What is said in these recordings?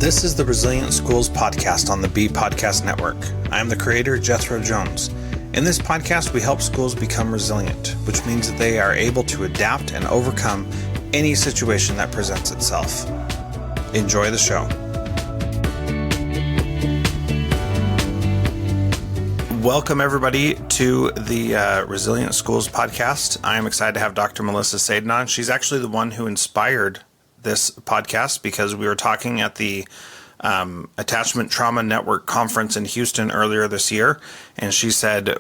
This is the Resilient Schools podcast on the B Podcast Network. I am the creator, Jethro Jones. In this podcast, we help schools become resilient, which means that they are able to adapt and overcome any situation that presents itself. Enjoy the show. Welcome, everybody, to the Resilient Schools podcast. I am excited to have Dr. Melissa Sadin on. She's actually the one who inspired this podcast because we were talking at the Attachment Trauma Network conference in Houston earlier this year, and she said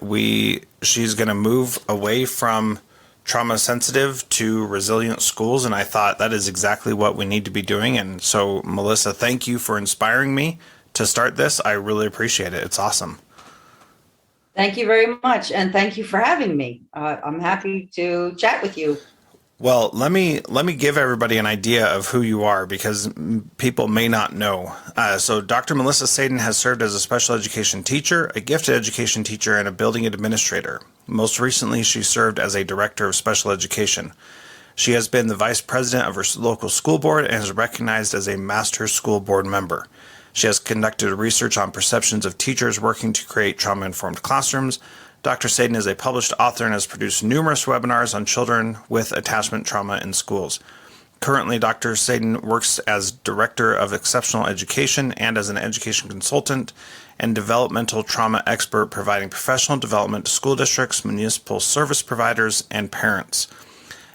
she's going to move away from trauma sensitive to resilient schools, and I thought that is exactly what we need to be doing. And so, Melissa, thank you for inspiring me to start this. I really appreciate it. It's awesome. Thank you very much, and thank you for having me. I'm happy to chat with you. Well, let me give everybody an idea of who you are because people may not know. So Dr. Melissa Sadin has served as a special education teacher, a gifted education teacher, and a building administrator. Most recently, she served as a director of special education. She has been the vice president of her local school board and is recognized as a master school board member. She has conducted research on perceptions of teachers working to create trauma-informed classrooms. Dr. Sadin is a published author and has produced numerous webinars on children with attachment trauma in schools. Currently, Dr. Sadin works as Director of Exceptional Education and as an education consultant and developmental trauma expert, providing professional development to school districts, municipal service providers, and parents.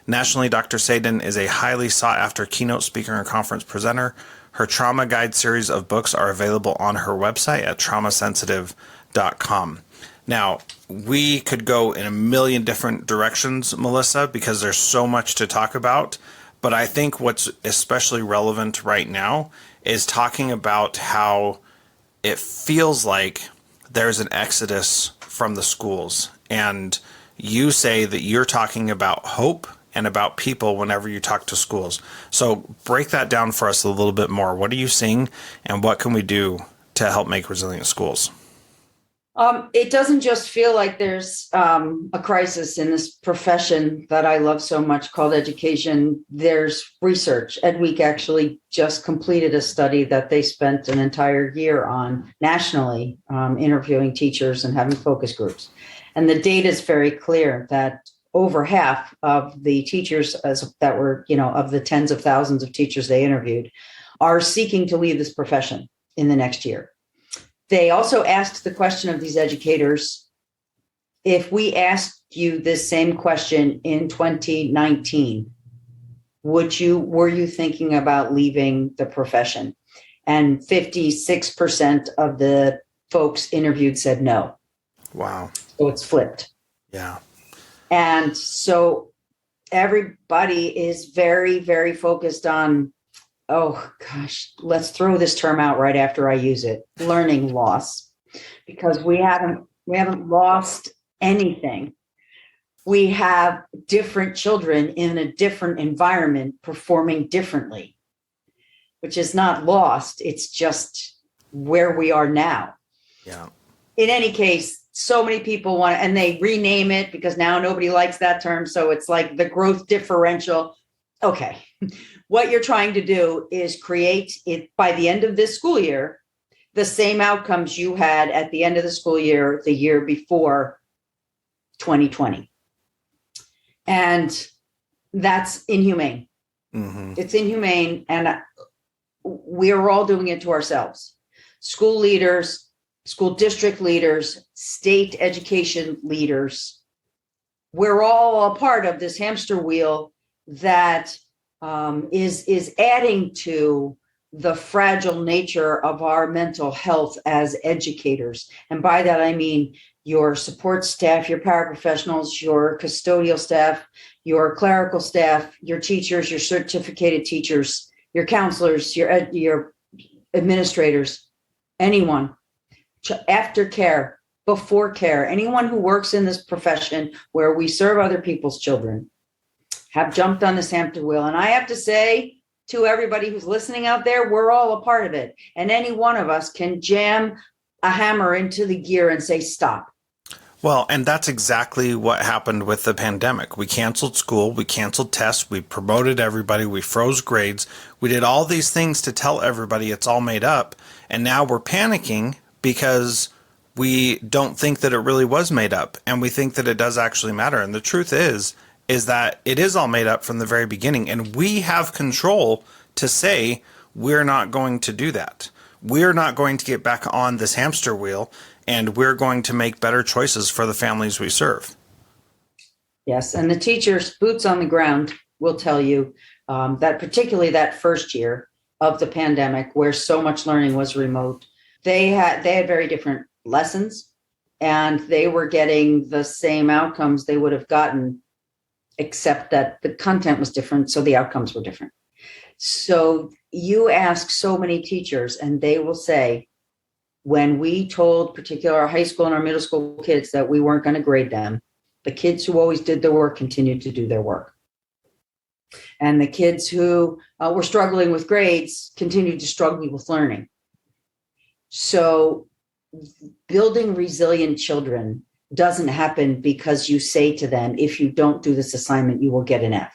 Nationally, Dr. Sadin is a highly sought-after keynote speaker and conference presenter. Her Trauma Guide series of books are available on her website at traumasensitive.com. Now, we could go in a million different directions, Melissa, because there's so much to talk about. But I think what's especially relevant right now is talking about how it feels like there's an exodus from the schools. And you say that you're talking about hope and about people whenever you talk to schools. So break that down for us a little bit more. What are you seeing and what can we do to help make resilient schools? It doesn't just feel like there's a crisis in this profession that I love so much called education. There's research. EdWeek actually just completed a study that they spent an entire year on nationally, interviewing teachers and having focus groups. And the data is very clear that over half of the teachers of the tens of thousands of teachers they interviewed are seeking to leave this profession in the next year. They also asked the question of these educators, if we asked you this same question in 2019, were you thinking about leaving the profession? And 56% of the folks interviewed said no. Wow. So it's flipped. Yeah. And so everybody is very, very focused on, oh gosh, let's throw this term out right after I use it, learning loss, because we haven't lost anything. We have different children in a different environment performing differently, which is not lost. It's just where we are now. Yeah. In any case, so many people want to, and they rename it because now nobody likes that term. So it's like the growth differential. Okay. What you're trying to do is create it by the end of this school year, the same outcomes you had at the end of the school year, the year before 2020. And that's inhumane. Mm-hmm. It's inhumane. And we're all doing it to ourselves. School leaders, school district leaders, state education leaders, we're all a part of this hamster wheel that is adding to the fragile nature of our mental health as educators. And by that, I mean your support staff, your paraprofessionals, your custodial staff, your clerical staff, your teachers, your certificated teachers, your counselors, your administrators, anyone. Aftercare, before care, anyone who works in this profession where we serve other people's children have jumped on this hamster wheel. And I have to say to everybody who's listening out there, we're all a part of it. And any one of us can jam a hammer into the gear and say, stop. Well, and that's exactly what happened with the pandemic. We canceled school, we canceled tests, we promoted everybody, we froze grades, we did all these things to tell everybody it's all made up. And now we're panicking because we don't think that it really was made up, and we think that it does actually matter. And the truth is that it is all made up from the very beginning, and we have control to say we're not going to do that. We're not going to get back on this hamster wheel, and we're going to make better choices for the families we serve. Yes, and the teachers, boots on the ground, will tell you that particularly that first year of the pandemic, where so much learning was remote, they had very different lessons, and they were getting the same outcomes they would have gotten, except that the content was different, so the outcomes were different. So you ask so many teachers, and they will say, when we told particular our high school and our middle school kids that we weren't going to grade them, the kids who always did their work continued to do their work. And the kids who were struggling with grades continued to struggle with learning. So building resilient children doesn't happen because you say to them, if you don't do this assignment, you will get an F.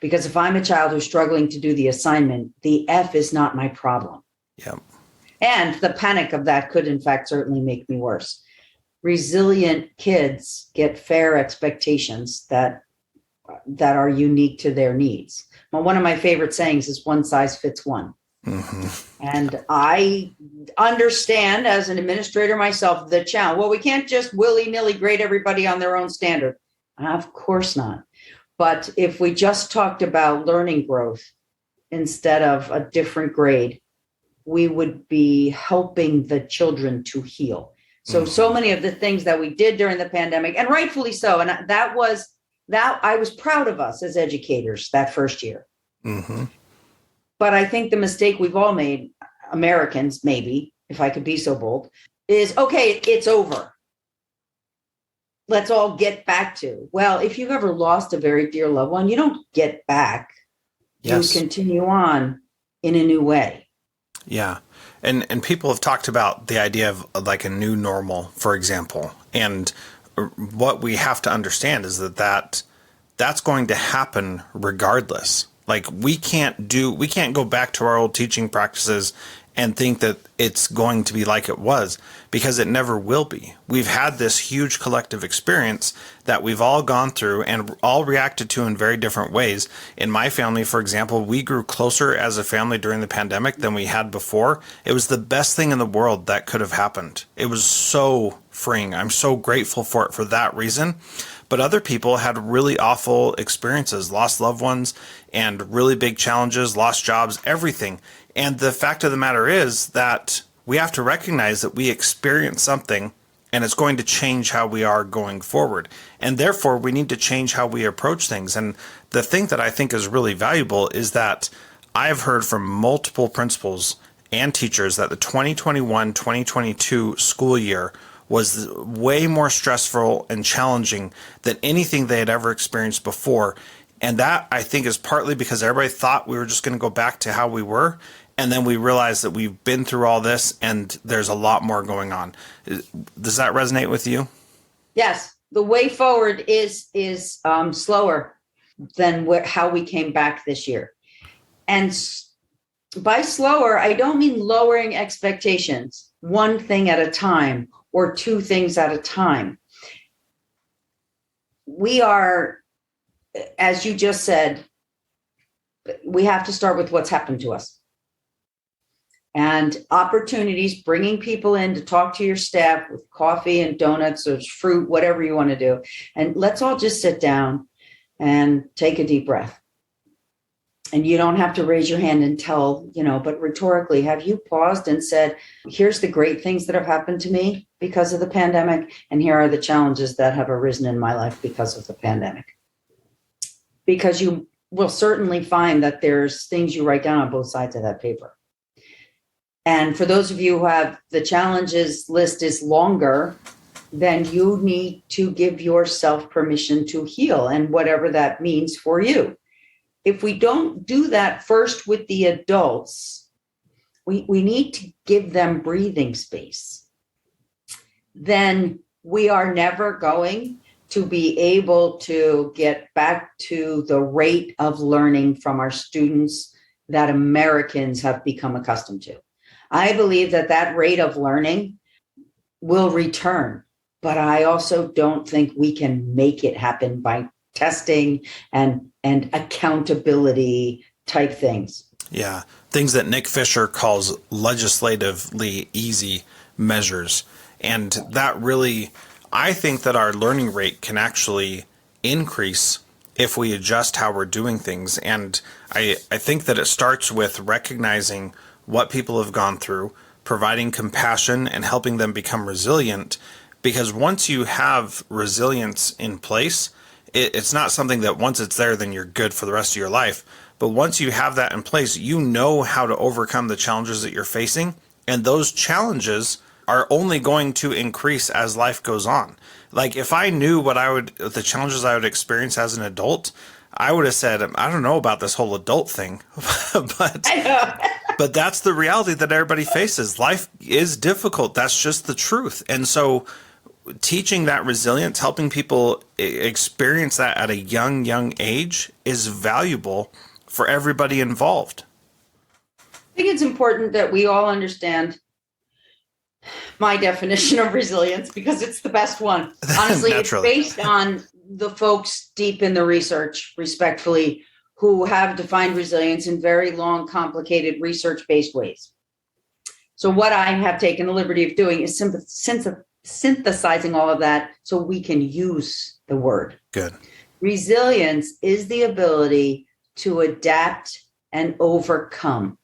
Because if I'm a child who's struggling to do the assignment, the F is not my problem. Yep. And the panic of that could, in fact, certainly make me worse. Resilient kids get fair expectations that are unique to their needs. Well, one of my favorite sayings is one size fits one. Mm-hmm. And I understand as an administrator myself the challenge. Well, we can't just willy-nilly grade everybody on their own standard. Of course not. But if we just talked about learning growth instead of a different grade, we would be helping the children to heal. So many of the things that we did during the pandemic, and rightfully so, and that I was proud of us as educators that first year. Mm-hmm. But I think the mistake we've all made, Americans, maybe, if I could be so bold, is, okay, it's over. Let's all get back to. Well, if you've ever lost a very dear loved one, you don't get back. Yes. You continue on in a new way. Yeah. And people have talked about the idea of like a new normal, for example. And what we have to understand is that's going to happen regardless. Like we can't go back to our old teaching practices and think that it's going to be like it was, because it never will be. We've had this huge collective experience that we've all gone through and all reacted to in very different ways. In my family, for example, we grew closer as a family during the pandemic than we had before. It was the best thing in the world that could have happened. It was so freeing. I'm so grateful for it for that reason. But other people had really awful experiences, lost loved ones and really big challenges, lost jobs, everything. And the fact of the matter is that we have to recognize that we experience something and it's going to change how we are going forward. And therefore, we need to change how we approach things. And the thing that I think is really valuable is that I've heard from multiple principals and teachers that the 2021-2022 school year was way more stressful and challenging than anything they had ever experienced before. And that, I think, is partly because everybody thought we were just going to go back to how we were. And then we realized that we've been through all this and there's a lot more going on. Does that resonate with you? Yes. The way forward is slower than how we came back this year. And by slower, I don't mean lowering expectations, one thing at a time or two things at a time. We are, as you just said, we have to start with what's happened to us. And opportunities, bringing people in to talk to your staff with coffee and donuts or fruit, whatever you want to do. And let's all just sit down and take a deep breath. And you don't have to raise your hand and tell, but rhetorically, have you paused and said, here's the great things that have happened to me because of the pandemic, and here are the challenges that have arisen in my life because of the pandemic? Because you will certainly find that there's things you write down on both sides of that paper. And for those of you who have the challenges list is longer, then you need to give yourself permission to heal, and whatever that means for you. If we don't do that first with the adults, we need to give them breathing space. Then we are never going to be able to get back to the rate of learning from our students that Americans have become accustomed to. I believe that rate of learning will return, but I also don't think we can make it happen by testing and accountability type things. Yeah, things that Nick Fisher calls legislatively easy measures. And that really, I think that our learning rate can actually increase if we adjust how we're doing things. And I think that it starts with recognizing what people have gone through, providing compassion and helping them become resilient. Because once you have resilience in place, it's not something that once it's there, then you're good for the rest of your life. But once you have that in place, you know how to overcome the challenges that you're facing. And those challenges are only going to increase as life goes on. Like if I knew the challenges I would experience as an adult, I would have said, I don't know about this whole adult thing, but that's the reality that everybody faces. Life is difficult. That's just the truth. And so teaching that resilience, helping people experience that at a young age is valuable for everybody involved. I think it's important that we all understand my definition of resilience because it's the best one. Honestly, it's based on the folks deep in the research, respectfully, who have defined resilience in very long, complicated, research-based ways. So what I have taken the liberty of doing is synthesizing all of that so we can use the word. Good. Resilience is the ability to adapt and overcome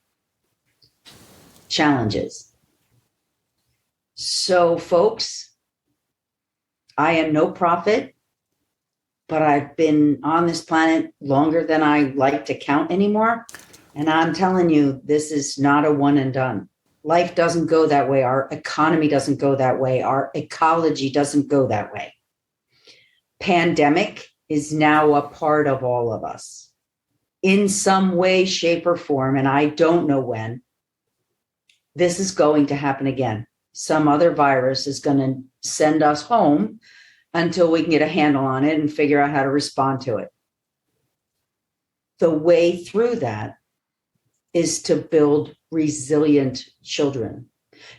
challenges. So, folks, I am no prophet, but I've been on this planet longer than I like to count anymore. And I'm telling you, this is not a one and done. Life doesn't go that way. Our economy doesn't go that way. Our ecology doesn't go that way. Pandemic is now a part of all of us in some way, shape, or form. And I don't know when. This is going to happen again. Some other virus is going to send us home until we can get a handle on it and figure out how to respond to it. The way through that is to build resilient children.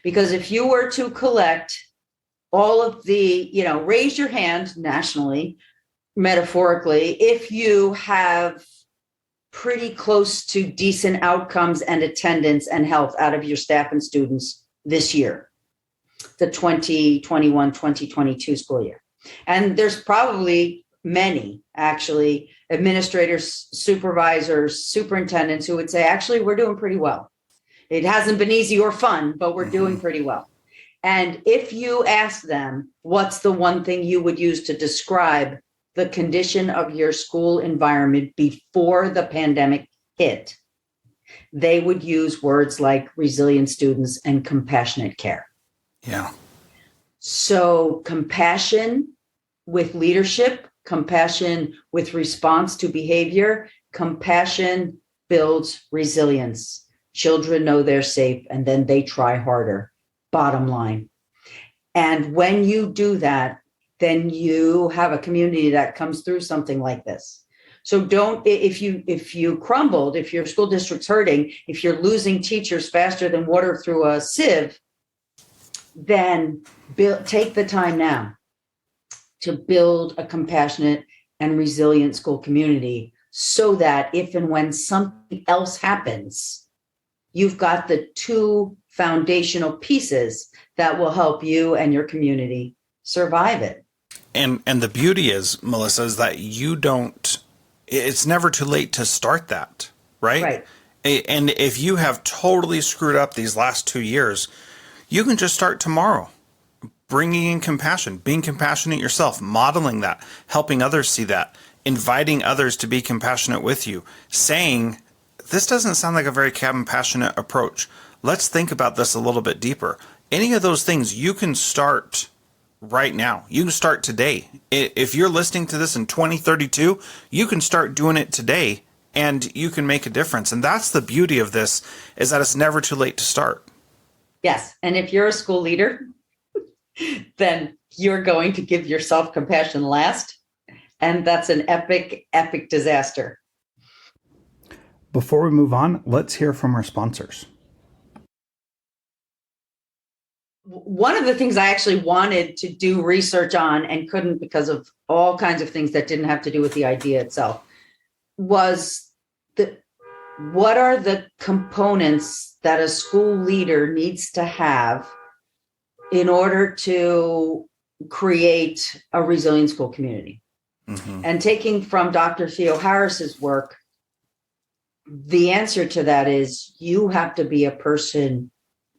Because if you were to collect all of the, raise your hand nationally, metaphorically, if you have pretty close to decent outcomes and attendance and health out of your staff and students this year, the 2021-2022 school year. And there's probably many, actually, administrators, supervisors, superintendents who would say, actually, we're doing pretty well. It hasn't been easy or fun, but we're doing pretty well. And if you ask them, what's the one thing you would use to describe the condition of your school environment before the pandemic hit, they would use words like resilient students and compassionate care. Yeah. So compassion with leadership, compassion with response to behavior, compassion builds resilience. Children know they're safe and then they try harder, bottom line. And when you do that, then you have a community that comes through something like this. So if you crumbled, if your school district's hurting, if you're losing teachers faster than water through a sieve, then take the time now to build a compassionate and resilient school community so that if and when something else happens, you've got the two foundational pieces that will help you and your community survive it. And the beauty is, Melissa, is that it's never too late to start that, right? Right. And if you have totally screwed up these last 2 years, you can just start tomorrow, bringing in compassion, being compassionate yourself, modeling that, helping others see that, inviting others to be compassionate with you, saying, this doesn't sound like a very compassionate approach. Let's think about this a little bit deeper. Any of those things you can start right now. You can start today. If you're listening to this in 2032, you can start doing it today and you can make a difference. And that's the beauty of this, is that it's never too late to start. Yes. And if you're a school leader, then you're going to give yourself compassion last. And that's an epic, epic disaster. Before we move on, let's hear from our sponsors. One of the things I actually wanted to do research on and couldn't because of all kinds of things that didn't have to do with the idea itself was what are the components that a school leader needs to have in order to create a resilient school community. Mm-hmm. And taking from Dr. Theo Harris's work, the answer to that is you have to be a person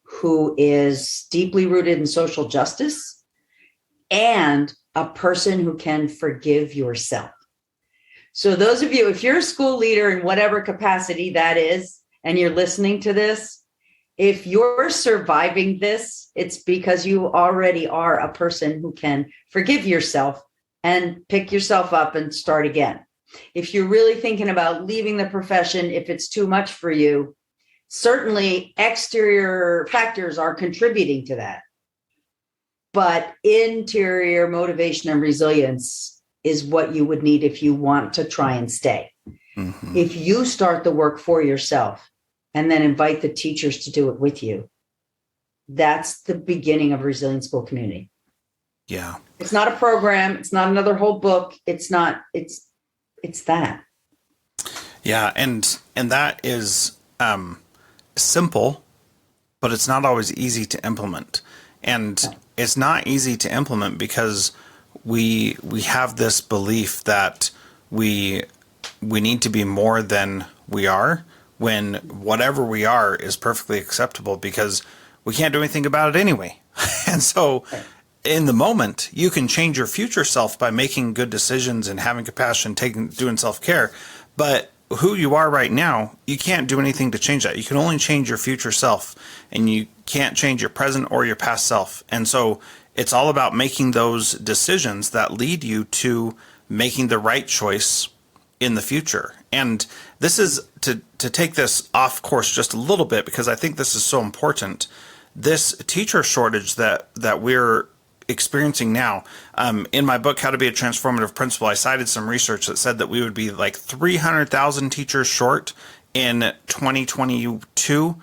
who is deeply rooted in social justice and a person who can forgive yourself. So those of you, if you're a school leader in whatever capacity that is, and you're listening to this, if you're surviving this, it's because you already are a person who can forgive yourself and pick yourself up and start again. If you're really thinking about leaving the profession, if it's too much for you, certainly exterior factors are contributing to that. But interior motivation and resilience is what you would need if you want to try and stay. Mm-hmm. If you start the work for yourself and then invite the teachers to do it with you, that's the beginning of a resilient school community. Yeah. It's not a program. It's not another whole book. It's that. Yeah. And that is simple, but it's not always easy to implement. And it's not easy to implement because we have this belief that we need to be more than we are, when whatever we are is perfectly acceptable because we can't do anything about it anyway. And so in the moment, you can change your future self by making good decisions and having compassion, doing self-care. But who you are right now, you can't do anything to change that. You can only change your future self, and you can't change your present or your past self. And so it's all about making those decisions that lead you to making the right choice in the future. And this is to take this off course just a little bit, because I think this is so important. This teacher shortage that we're experiencing now, in my book, How to Be a Transformative Principal, I cited some research that said that we would be like 300,000 teachers short in 2022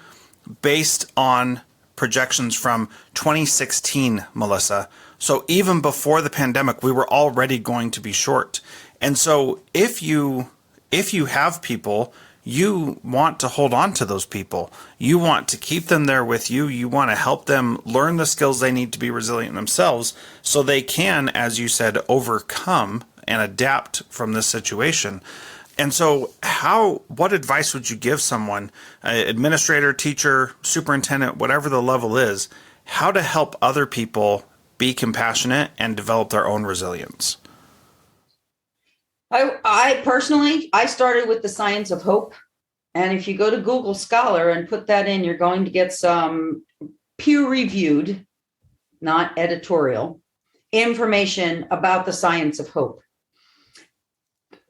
based on projections from 2016, Melissa. So even before the pandemic, we were already going to be short. And so if you have people, you want to hold on to those people. You want to keep them there with you. You want to help them learn the skills they need to be resilient themselves so they can, as you said, overcome and adapt from this situation. And so what advice would you give someone, administrator, teacher, superintendent, whatever the level is, how to help other people be compassionate and develop their own resilience? I personally started with the science of hope. And if you go to Google Scholar and put that in, you're going to get some peer-reviewed, not editorial, information about the science of hope.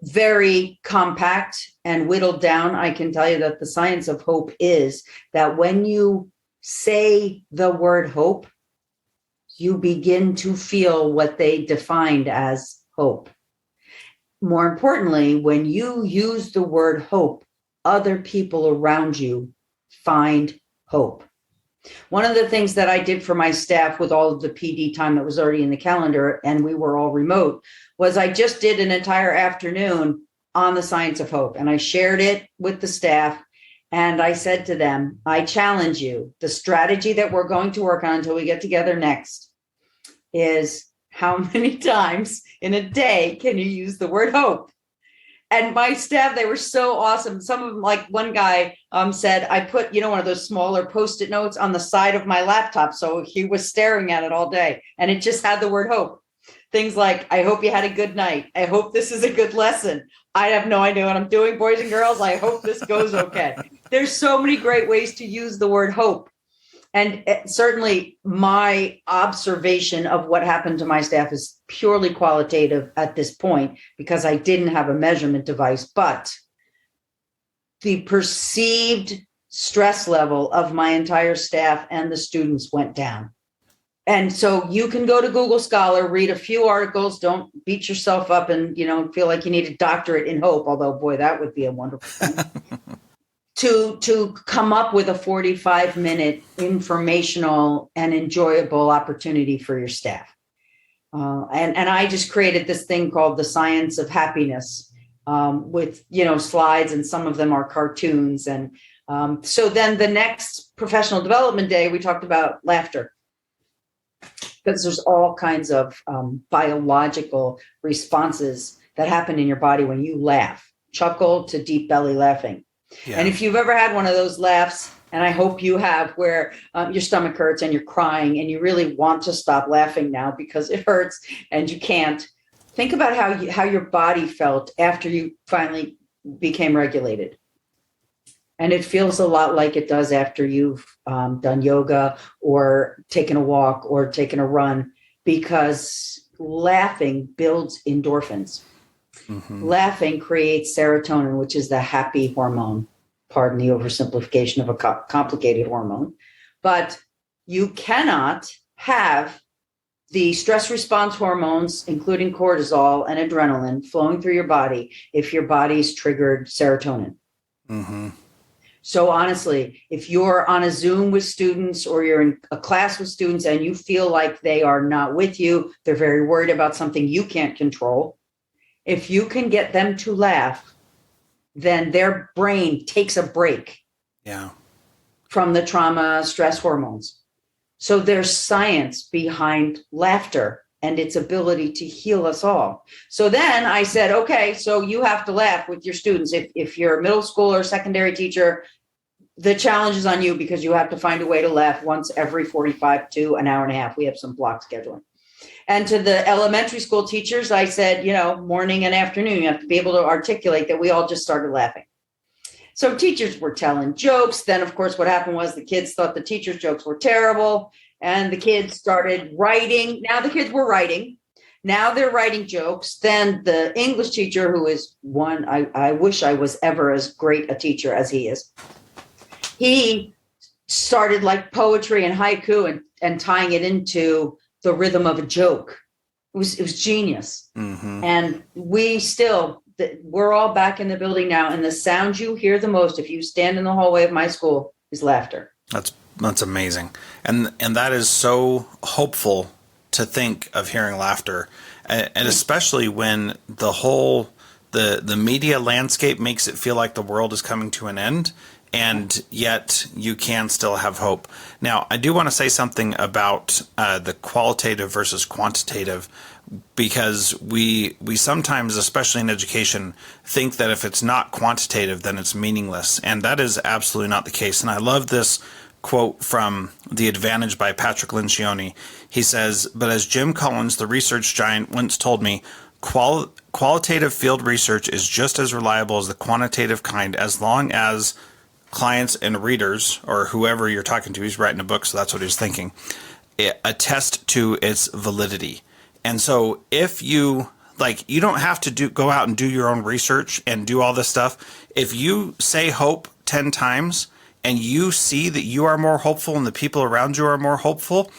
Very compact and whittled down. I can tell you that the science of hope is that when you say the word hope, you begin to feel what they defined as hope. More importantly, when you use the word hope, other people around you find hope. One of the things that I did for my staff with all of the PD time that was already in the calendar, and we were all remote, was I just did an entire afternoon on the science of hope. And I shared it with the staff. And I said to them, I challenge you, the strategy that we're going to work on until we get together next is how many times in a day can you use the word hope? And my staff, they were so awesome. Some of them, like one guy said, I put, one of those smaller Post-it notes on the side of my laptop. So he was staring at it all day. And it just had the word hope. Things like, I hope you had a good night. I hope this is a good lesson. I have no idea what I'm doing, boys and girls. I hope this goes okay. There's so many great ways to use the word hope. And certainly my observation of what happened to my staff is purely qualitative at this point because I didn't have a measurement device, but the perceived stress level of my entire staff and the students went down. And so you can go to Google Scholar, read a few articles, don't beat yourself up and, feel like you need a doctorate in hope, although, boy, that would be a wonderful thing. to come up with a 45-minute informational and enjoyable opportunity for your staff. And I just created this thing called the Science of Happiness, with, slides, and some of them are cartoons. And so then the next professional development day, we talked about laughter, because there's all kinds of biological responses that happen in your body when you laugh, chuckle to deep belly laughing. Yeah. And if you've ever had one of those laughs, and I hope you have, where your stomach hurts and you're crying and you really want to stop laughing now because it hurts and you can't, think about how your body felt after you finally became regulated. And it feels a lot like it does after you've done yoga or taken a walk or taken a run, because laughing builds endorphins. Mm-hmm. Laughing creates serotonin, which is the happy hormone. Pardon the oversimplification of a complicated hormone. But you cannot have the stress response hormones, including cortisol and adrenaline, flowing through your body if your body's triggered serotonin. Mm-hmm. So honestly, if you're on a Zoom with students or you're in a class with students and you feel like they are not with you, they're very worried about something you can't control, if you can get them to laugh, then their brain takes a break from the trauma stress hormones. So there's science behind laughter and its ability to heal us all. So then I said, okay, so you have to laugh with your students. If you're a middle school or secondary teacher, the challenge is on you, because you have to find a way to laugh once every 45 to an hour and a half. We have some block scheduling. And to the elementary school teachers, I said, morning and afternoon, you have to be able to articulate that we all just started laughing. So teachers were telling jokes. Then, of course, what happened was the kids thought the teachers' jokes were terrible. And the kids started writing. Now the kids were writing. Now they're writing jokes. Then the English teacher, who is one, I wish I was ever as great a teacher as he is. He started like poetry and haiku and tying it into the rhythm of a joke. It was genius. Mm-hmm. And we're all back in the building now. And the sound you hear the most, if you stand in the hallway of my school, is laughter. That's amazing. And that is so hopeful to think of hearing laughter. And especially when the media landscape makes it feel like the world is coming to an end, and yet you can still have hope. Now, I do want to say something about the qualitative versus quantitative, because we sometimes, especially in education, think that if it's not quantitative, then it's meaningless. And that is absolutely not the case. And I love this quote from The Advantage by Patrick Lencioni. He says, "But as Jim Collins, the research giant, once told me, qualitative field research is just as reliable as the quantitative kind, as long as clients and readers," or whoever you're talking to, he's writing a book, so that's what he's thinking, attest to its validity. And so if you don't have to go out and do your own research and do all this stuff. If you say hope 10 times and you see that you are more hopeful and the people around you are more hopeful,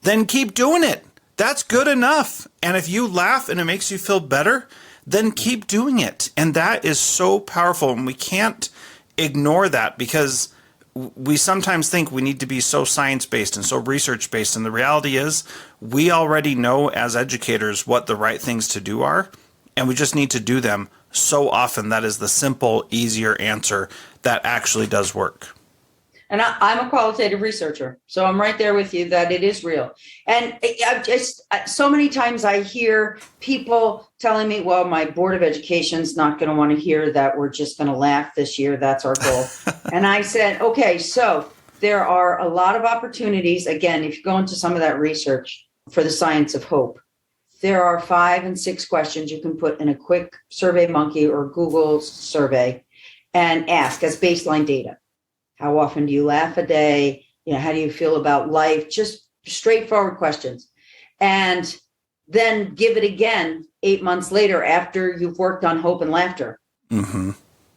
then keep doing it. That's good enough. And if you laugh and it makes you feel better, then keep doing it. And that is so powerful. And we can't ignore that, because we sometimes think we need to be so science-based and so research-based. And the reality is we already know as educators what the right things to do are, and we just need to do them so often. That is the simple, easier answer that actually does work. And I'm a qualitative researcher, so I'm right there with you that it is real. And so many times I hear people telling me, well, my Board of Education's not going to want to hear that we're just going to laugh this year. That's our goal. And I said, okay, so there are a lot of opportunities. Again, if you go into some of that research for the science of hope, there are 5 and 6 questions you can put in a quick SurveyMonkey or Google survey and ask as baseline data. How often do you laugh a day? How do you feel about life? Just straightforward questions. And then give it again 8 months later after you've worked on hope and laughter. Mm-hmm.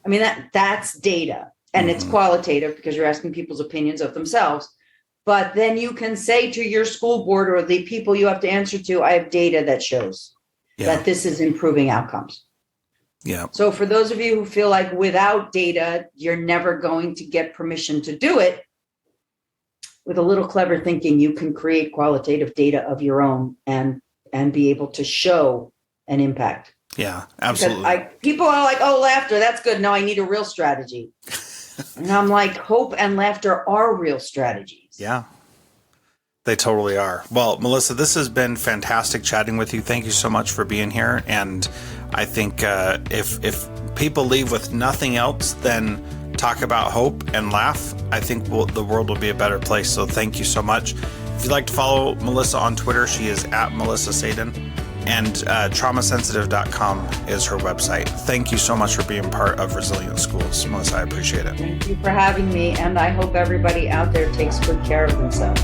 I mean, that's data. And it's qualitative because you're asking people's opinions of themselves. But then you can say to your school board or the people you have to answer to, I have data that shows that this is improving outcomes. Yeah. So for those of you who feel like without data, you're never going to get permission to do it, with a little clever thinking, you can create qualitative data of your own and be able to show an impact. Yeah, absolutely. People are like, oh, laughter, that's good. No, I need a real strategy. And I'm like, hope and laughter are real strategies. Yeah, they totally are. Well, Melissa, this has been fantastic chatting with you. Thank you so much for being here. And I think if people leave with nothing else than talk about hope and laugh, I think the world will be a better place. So thank you so much. If you'd like to follow Melissa on Twitter, she is at Melissa Sadin, and traumasensitive.com is her website. Thank you so much for being part of Resilient Schools, Melissa. I appreciate it. Thank you for having me. And I hope everybody out there takes good care of themselves.